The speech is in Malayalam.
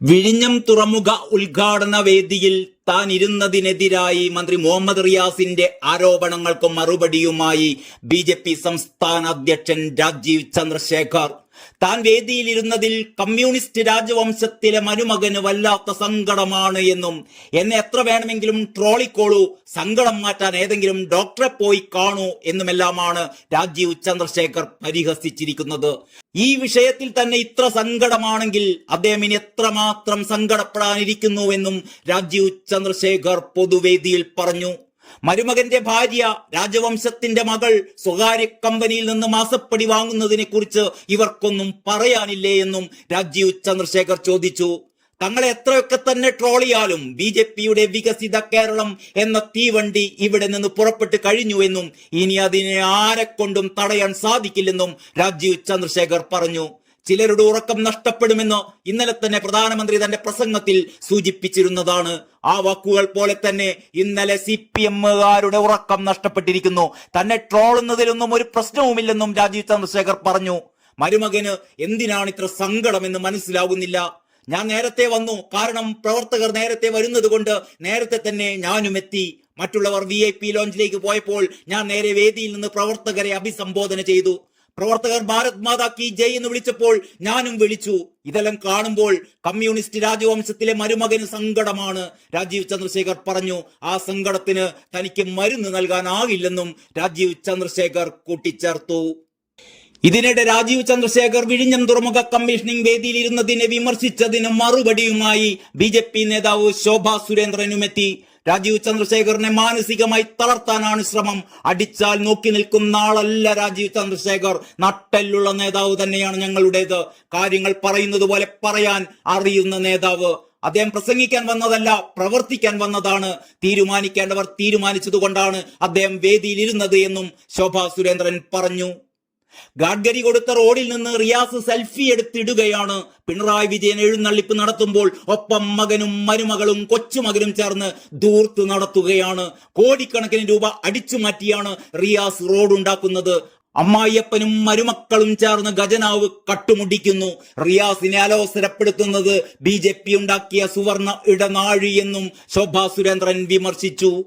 വിഴിഞ്ഞം തുറമുഖ ഉദ്ഘാടന വേദിയിൽ താൻ ഇരുന്നതിനെതിരായി മന്ത്രി മുഹമ്മദ് റിയാസിന്റെ ആരോപണങ്ങൾക്ക് മറുപടിയുമായി ബി.ജെ.പി. സംസ്ഥാന അധ്യക്ഷൻ രാജീവ് ചന്ദ്രശേഖർ. താൻ വേദിയിലിരുന്നതിൽ കമ്മ്യൂണിസ്റ്റ് രാജവംശത്തിലെ മരുമകന് വല്ലാത്ത സങ്കടമാണ് എന്നും എന്നെ എത്ര വേണമെങ്കിലും ട്രോളിക്കോളൂ, സങ്കടം മാറ്റാൻ ഏതെങ്കിലും ഡോക്ടറെ പോയി കാണൂ എന്നുമെല്ലാമാണ് രാജീവ് ചന്ദ്രശേഖർ പരിഹസിച്ചിരിക്കുന്നത്. ഈ വിഷയത്തിൽ തന്നെ ഇത്ര സങ്കടമാണെങ്കിൽ അദ്ദേഹം ഇനി എത്രമാത്രം സങ്കടപ്പെടാനിരിക്കുന്നുവെന്നും രാജീവ് ചന്ദ്രശേഖർ പൊതുവേദിയിൽ പറഞ്ഞു. മരുമകന്റെ ഭാര്യ, രാജവംശത്തിന്റെ മകൾ സ്വകാര്യ കമ്പനിയിൽ നിന്ന് മാസപ്പടി വാങ്ങുന്നതിനെ കുറിച്ച് ഇവർക്കൊന്നും പറയാനില്ലേ എന്നും രാജീവ് ചന്ദ്രശേഖർ ചോദിച്ചു. തങ്ങളെ എത്രയൊക്കെ തന്നെ ട്രോളിയാലും ബി.ജെ.പിയുടെ വികസിത കേരളം എന്ന തീവണ്ടി ഇവിടെ നിന്ന് പുറപ്പെട്ടു കഴിഞ്ഞുവെന്നും ഇനി അതിനെ ആരെക്കൊണ്ടും തടയാൻ സാധിക്കില്ലെന്നും രാജീവ് ചന്ദ്രശേഖർ പറഞ്ഞു. ചിലരുടെ ഉറക്കം നഷ്ടപ്പെടുമെന്ന് ഇന്നലെ തന്നെ പ്രധാനമന്ത്രി തന്റെ പ്രസംഗത്തിൽ സൂചിപ്പിച്ചിരുന്നതാണ്. ആ വാക്കുകൾ പോലെ തന്നെ ഇന്നലെ CPM-കാരുടെ ഉറക്കം നഷ്ടപ്പെട്ടിരിക്കുന്നു. തന്നെ ട്രോളുന്നതിലൊന്നും ഒരു പ്രശ്നവുമില്ലെന്നും രാജീവ് ചന്ദ്രശേഖർ പറഞ്ഞു. മരുമകന് എന്തിനാണ് ഇത്ര സങ്കടമെന്ന് മനസ്സിലാകുന്നില്ല. ഞാൻ നേരത്തെ വന്നു, കാരണം പ്രവർത്തകർ നേരത്തെ വരുന്നത് കൊണ്ട് നേരത്തെ തന്നെ ഞാനും എത്തി. മറ്റുള്ളവർ VIP ലോഞ്ചിലേക്ക് പോയപ്പോൾ ഞാൻ നേരെ വേദിയിൽ നിന്ന് പ്രവർത്തകരെ അഭിസംബോധന ചെയ്തു. പ്രവർത്തകർ ഭാരത് മാതാ കി ജയ് എന്ന് വിളിച്ചപ്പോൾ ഞാനും വിളിച്ചു. ഇതെല്ലാം കാണുമ്പോൾ കമ്മ്യൂണിസ്റ്റ് രാജവംശത്തിലെ മരുമകന് സങ്കടമാണ്, രാജീവ് ചന്ദ്രശേഖർ പറഞ്ഞു. ആ സങ്കടത്തിന് തനിക്ക് മരുന്ന് നൽകാനാകില്ലെന്നും രാജീവ് ചന്ദ്രശേഖർ കൂട്ടിച്ചേർത്തു. ഇതിനിടെ രാജീവ് ചന്ദ്രശേഖർ വിഴിഞ്ഞം തുറമുഖ കമ്മീഷനിംഗ് വേദിയിൽ ഇരുന്നതിനെ വിമർശിച്ചതിന് മറുപടിയുമായി ബി.ജെ.പി. നേതാവ് ശോഭാ സുരേന്ദ്രനുമെത്തി. രാജീവ് ചന്ദ്രശേഖറിനെ മാനസികമായി തളർത്താനാണ് ശ്രമം. അടിച്ചാൽ നോക്കി നിൽക്കുന്ന ആളല്ല രാജീവ് ചന്ദ്രശേഖർ. നട്ടെല്ലുള്ള നേതാവ് തന്നെയാണ് ഞങ്ങളുടേത്. കാര്യങ്ങൾ പറയുന്നത് പോലെ പറയാൻ അറിയുന്ന നേതാവ്. അദ്ദേഹം പ്രസംഗിക്കാൻ വന്നതല്ല, പ്രവർത്തിക്കാൻ വന്നതാണ്. തീരുമാനിക്കേണ്ടവർ തീരുമാനിച്ചതുകൊണ്ടാണ് അദ്ദേഹം വേദിയിൽ ഇരുന്നത് എന്നും ശോഭാ സുരേന്ദ്രൻ പറഞ്ഞു. ഗാഡ്കരി കൊടുത്ത റോഡിൽ നിന്ന് റിയാസ് സെൽഫി എടുത്തിടുകയാണ്. പിണറായി വിജയൻ എഴുന്നള്ളിപ്പ് നടത്തുമ്പോൾ ഒപ്പം മകനും മരുമകളും കൊച്ചുമകനും ചേർന്ന് ധൂർത്ത് നടത്തുകയാണ്. കോടിക്കണക്കിന് രൂപ അടിച്ചു മാറ്റിയാണ് റിയാസ് റോഡ് ഉണ്ടാക്കുന്നത്. അമ്മായിയപ്പനും മരുമക്കളും ചേർന്ന് ഖജനാവ് കട്ടുമുടിക്കുന്നു. റിയാസിനെ അലോസരപ്പെടുത്തുന്നത് ബി.ജെ.പി. ഉണ്ടാക്കിയ സുവർണ ഇടനാഴി എന്നും ശോഭാ സുരേന്ദ്രൻ വിമർശിച്ചു.